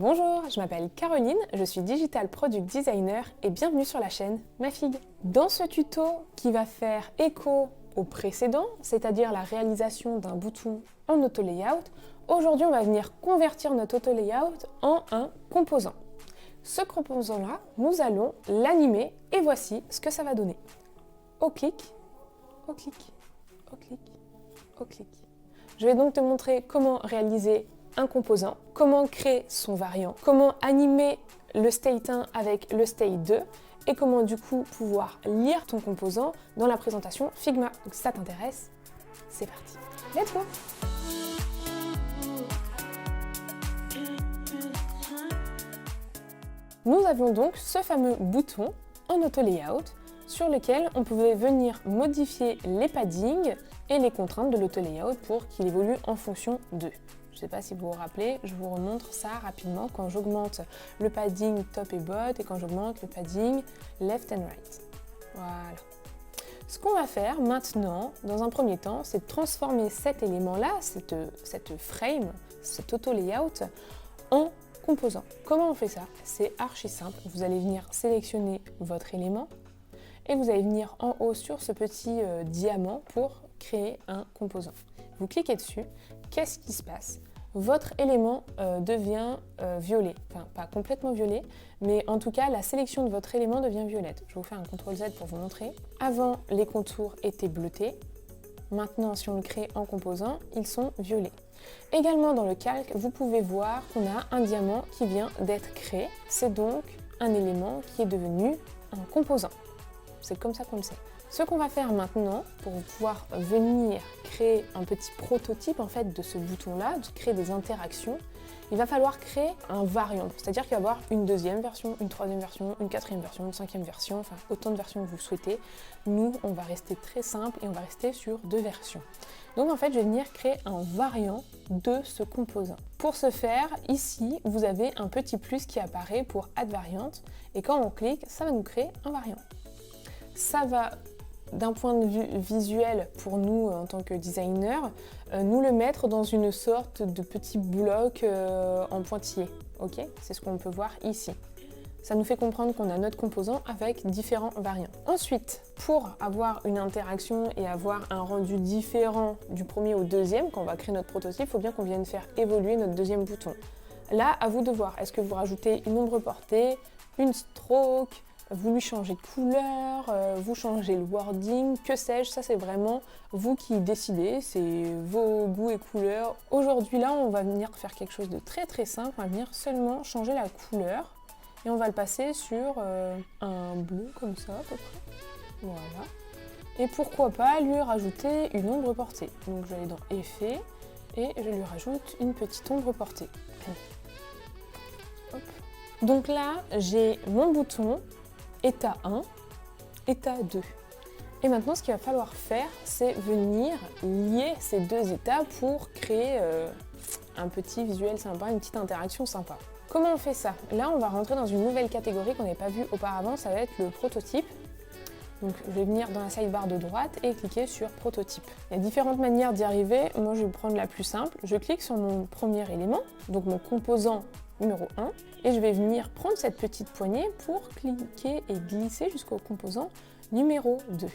Bonjour, je m'appelle Caroline, je suis Digital Product Designer et bienvenue sur la chaîne Ma Figue. Dans ce tuto qui va faire écho au précédent, c'est-à-dire la réalisation d'un bouton en auto-layout, aujourd'hui on va venir convertir notre auto-layout en un composant. Ce composant-là, nous allons l'animer et voici ce que ça va donner. Au clic, au clic, au clic, au clic. Je vais donc te montrer comment réaliser un composant, comment créer son variant, comment animer le state 1 avec le state 2 et comment du coup pouvoir lire ton composant dans la présentation Figma. Donc si ça t'intéresse, c'est parti. Let's go! Nous avions donc ce fameux bouton en auto-layout sur lequel on pouvait venir modifier les paddings et les contraintes de l'auto-layout pour qu'il évolue en fonction d'eux. Je ne sais pas si vous vous rappelez, je vous remontre ça rapidement quand j'augmente le padding top et bot et quand j'augmente le padding left and right. Voilà. Ce qu'on va faire maintenant, dans un premier temps, c'est de transformer cet élément-là, cette frame, cet auto-layout, en composant. Comment on fait ça? C'est archi simple. Vous allez venir sélectionner votre élément et vous allez venir en haut sur ce petit diamant pour créer un composant. Vous cliquez dessus. Qu'est-ce qui se passe? Votre élément devient violet. Enfin, pas complètement violet, mais en tout cas, la sélection de votre élément devient violette. Je vais vous faire un CTRL Z pour vous montrer. Avant, les contours étaient bleutés. Maintenant, si on le crée en composant, ils sont violets. Également, dans le calque, vous pouvez voir qu'on a un diamant qui vient d'être créé. C'est donc un élément qui est devenu un composant. C'est comme ça qu'on le sait. Ce qu'on va faire maintenant, pour pouvoir venir créer un petit prototype en fait de ce bouton-là, de créer des interactions, il va falloir créer un variant. C'est-à-dire qu'il va y avoir une deuxième version, une troisième version, une quatrième version, une cinquième version, enfin autant de versions que vous souhaitez. Nous, on va rester très simple et on va rester sur 2 versions. Donc en fait, je vais venir créer un variant de ce composant. Pour ce faire, ici, vous avez un petit plus qui apparaît pour Add Variant et quand on clique, ça va nous créer un variant. Ça va, d'un point de vue visuel, pour nous en tant que designer, nous le mettre dans une sorte de petit bloc en pointillé. Ok, c'est ce qu'on peut voir ici. Ça nous fait comprendre qu'on a notre composant avec différents variants. Ensuite, pour avoir une interaction et avoir un rendu différent du premier au deuxième, quand on va créer notre prototype, il faut bien qu'on vienne faire évoluer notre deuxième bouton. Là, à vous de voir. Est-ce que vous rajoutez une ombre portée, une stroke, vous lui changez de couleur, vous changez le wording, que sais-je, ça c'est vraiment vous qui décidez, c'est vos goûts et couleurs. Aujourd'hui là, on va venir faire quelque chose de très très simple, on va venir seulement changer la couleur et on va le passer sur un bleu comme ça à peu près. Voilà. Et pourquoi pas lui rajouter une ombre portée. Donc je vais aller dans Effets et je lui rajoute une petite ombre portée. Hop. Donc là, j'ai mon bouton état 1, état 2. Et maintenant, ce qu'il va falloir faire, c'est venir lier ces 2 états pour créer un petit visuel sympa, une petite interaction sympa. Comment on fait ça? Là, on va rentrer dans une nouvelle catégorie qu'on n'avait pas vue auparavant, ça va être le prototype. Donc, je vais venir dans la sidebar de droite et cliquer sur prototype. Il y a différentes manières d'y arriver. Moi, je vais prendre la plus simple. Je clique sur mon premier élément, donc mon composant numéro 1, et je vais venir prendre cette petite poignée pour cliquer et glisser jusqu'au composant numéro 2.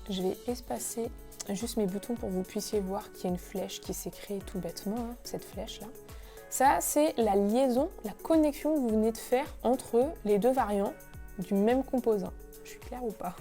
Je vais espacer juste mes boutons pour que vous puissiez voir qu'il y a une flèche qui s'est créée tout bêtement, hein, cette flèche-là. Ça, c'est la liaison, la connexion que vous venez de faire entre les 2 variants du même composant. Je suis claire ou pas?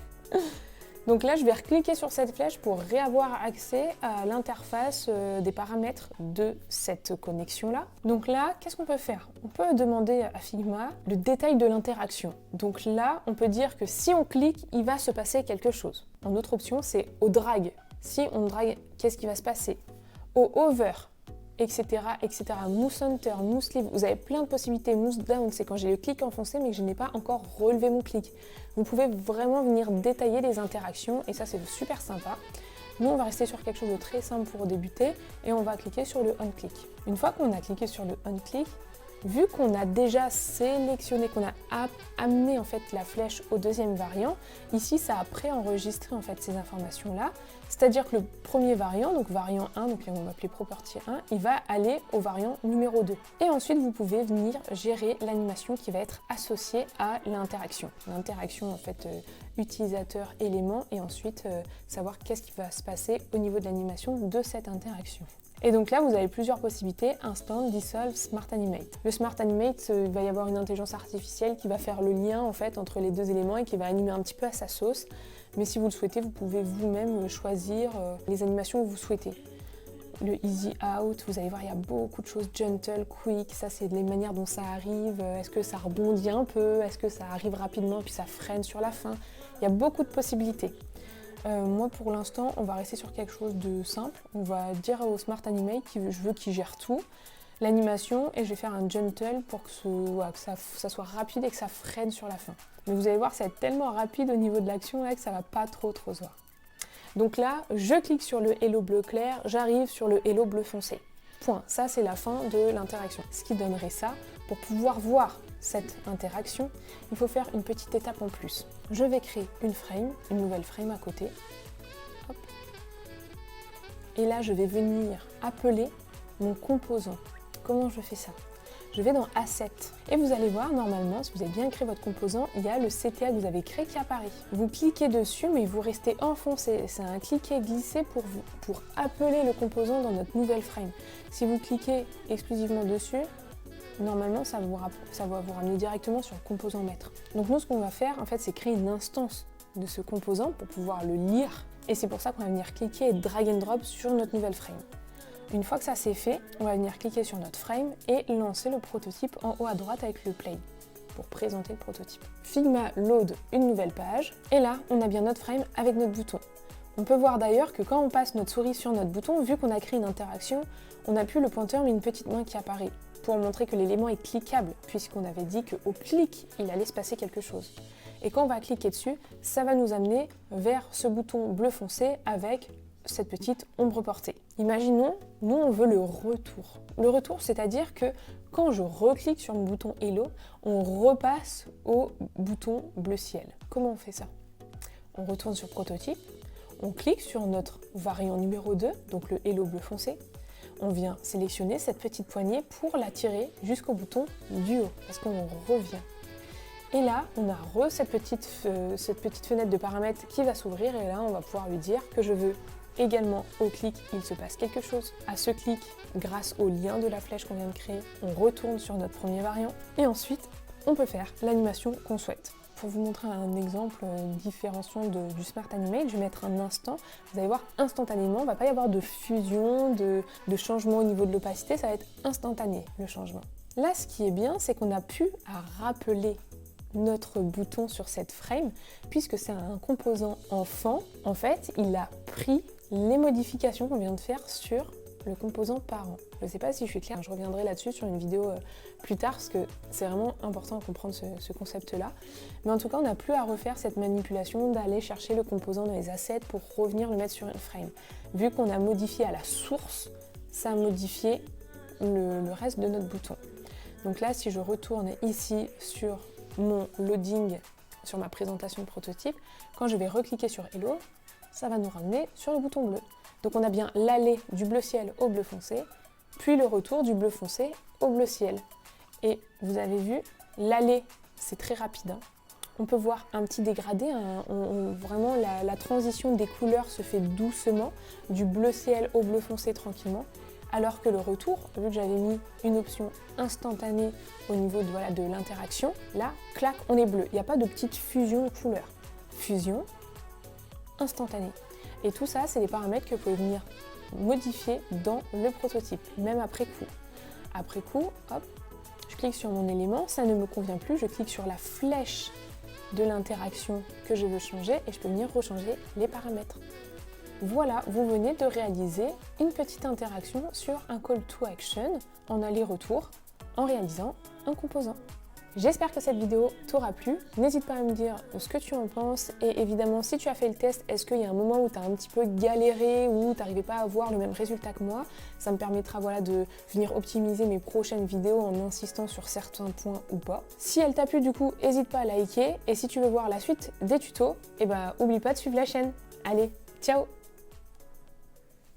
Donc là, je vais recliquer sur cette flèche pour réavoir accès à l'interface des paramètres de cette connexion-là. Donc là, qu'est-ce qu'on peut faire? On peut demander à Figma le détail de l'interaction. Donc là, on peut dire que si on clique, il va se passer quelque chose. En autre option, c'est au drag. Si on drag, qu'est-ce qui va se passer? Au hover, etc., etc. Move center, move sleeve, vous avez plein de possibilités. Move down, c'est quand j'ai le clic enfoncé mais que je n'ai pas encore relevé mon clic. Vous pouvez vraiment venir détailler les interactions et ça c'est super sympa. Nous on va rester sur quelque chose de très simple pour débuter et on va cliquer sur le on-click. Une fois qu'on a cliqué sur le on-click, Vu qu'on a déjà sélectionné, qu'on a amené en fait la flèche au deuxième variant, ici ça a préenregistré en fait ces informations-là. C'est-à-dire que le premier variant, donc variant 1, donc là on va appeler property 1, il va aller au variant numéro 2. Et ensuite vous pouvez venir gérer l'animation qui va être associée à l'interaction. L'interaction en fait utilisateur-élément et ensuite savoir qu'est-ce qui va se passer au niveau de l'animation de cette interaction. Et donc là, vous avez plusieurs possibilités, Instant, Dissolve, Smart Animate. Le Smart Animate, il va y avoir une intelligence artificielle qui va faire le lien en fait entre les deux éléments et qui va animer un petit peu à sa sauce. Mais si vous le souhaitez, vous pouvez vous-même choisir les animations que vous souhaitez. Le Easy Out, vous allez voir, il y a beaucoup de choses, Gentle, Quick, ça c'est les manières dont ça arrive. Est-ce que ça rebondit un peu? Est-ce que ça arrive rapidement puis ça freine sur la fin? Il y a beaucoup de possibilités. Moi pour l'instant on va rester sur quelque chose de simple, on va dire au Smart Animate que je veux qu'il gère tout, l'animation, et je vais faire un gentle pour que ça soit rapide et que ça freine sur la fin. Mais vous allez voir ça va être tellement rapide au niveau de l'action là que ça va pas trop se voir. Donc là je clique sur le hello bleu clair, j'arrive sur le hello bleu foncé. Point, ça c'est la fin de l'interaction. Ce qui donnerait ça, pour pouvoir voir cette interaction, il faut faire une petite étape en plus. Je vais créer une nouvelle frame à côté. Hop. Et là, je vais venir appeler mon composant. Comment je fais ça? Je vais dans Asset. Et vous allez voir, normalement, si vous avez bien créé votre composant, il y a le CTA que vous avez créé qui apparaît. Vous cliquez dessus, mais vous restez enfoncé. C'est un cliquer-glisser pour appeler le composant dans notre nouvelle frame. Si vous cliquez exclusivement dessus, normalement, ça va vous ramener directement sur le composant maître. Donc nous, ce qu'on va faire, en fait, c'est créer une instance de ce composant pour pouvoir le lire. Et c'est pour ça qu'on va venir cliquer et drag and drop sur notre nouvelle frame. Une fois que ça c'est fait, on va venir cliquer sur notre frame et lancer le prototype en haut à droite avec le play pour présenter le prototype. Figma load une nouvelle page et là, on a bien notre frame avec notre bouton. On peut voir d'ailleurs que quand on passe notre souris sur notre bouton, vu qu'on a créé une interaction, on n'a plus le pointeur mais une petite main qui apparaît pour montrer que l'élément est cliquable puisqu'on avait dit qu'au clic, il allait se passer quelque chose. Et quand on va cliquer dessus, ça va nous amener vers ce bouton bleu foncé avec cette petite ombre portée. Imaginons, nous on veut le retour. Le retour, c'est-à-dire que quand je reclique sur mon bouton Hello, on repasse au bouton bleu ciel. Comment on fait ça? On retourne sur prototype, on clique sur notre variant numéro 2, donc le Hello bleu foncé. On vient sélectionner cette petite poignée pour la tirer jusqu'au bouton du haut, parce qu'on revient. Et là, on a cette petite fenêtre de paramètres qui va s'ouvrir et là, on va pouvoir lui dire que je veux également au clic, il se passe quelque chose. À ce clic, grâce au lien de la flèche qu'on vient de créer, on retourne sur notre premier variant et ensuite, on peut faire l'animation qu'on souhaite. Pour vous montrer un exemple différenciant du Smart Animate, je vais mettre un instant. Vous allez voir, instantanément, il ne va pas y avoir de fusion, de changement au niveau de l'opacité, ça va être instantané le changement. Là, ce qui est bien, c'est qu'on a pu rappeler notre bouton sur cette frame, puisque c'est un composant enfant, en fait, il a pris les modifications qu'on vient de faire sur le composant parent. Je ne sais pas si je suis claire, je reviendrai là-dessus sur une vidéo plus tard, parce que c'est vraiment important de comprendre ce concept-là. Mais en tout cas, on n'a plus à refaire cette manipulation d'aller chercher le composant dans les assets pour revenir le mettre sur une frame. Vu qu'on a modifié à la source, ça a modifié le reste de notre bouton. Donc là, si je retourne ici sur mon loading, sur ma présentation de prototype, quand je vais recliquer sur Hello, ça va nous ramener sur le bouton bleu. Donc on a bien l'aller du bleu ciel au bleu foncé, puis le retour du bleu foncé au bleu ciel. Et vous avez vu, l'aller, c'est très rapide. On peut voir un petit dégradé, vraiment la transition des couleurs se fait doucement, du bleu ciel au bleu foncé tranquillement. Alors que le retour, vu que j'avais mis une option instantanée au niveau de l'interaction, là, clac, on est bleu. Il n'y a pas de petite fusion de couleurs. Fusion, instantanée. Et tout ça, c'est des paramètres que vous pouvez venir modifier dans le prototype, même après coup. Après coup, hop, je clique sur mon élément, ça ne me convient plus, je clique sur la flèche de l'interaction que je veux changer et je peux venir rechanger les paramètres. Voilà, vous venez de réaliser une petite interaction sur un call to action en aller-retour en réalisant un composant. J'espère que cette vidéo t'aura plu. N'hésite pas à me dire ce que tu en penses et évidemment si tu as fait le test, est-ce qu'il y a un moment où tu as un petit peu galéré ou tu n'arrivais pas à avoir le même résultat que moi? Ça me permettra de venir optimiser mes prochaines vidéos en insistant sur certains points ou pas. Si elle t'a plu du coup, n'hésite pas à liker et si tu veux voir la suite des tutos, oublie pas de suivre la chaîne. Allez, ciao!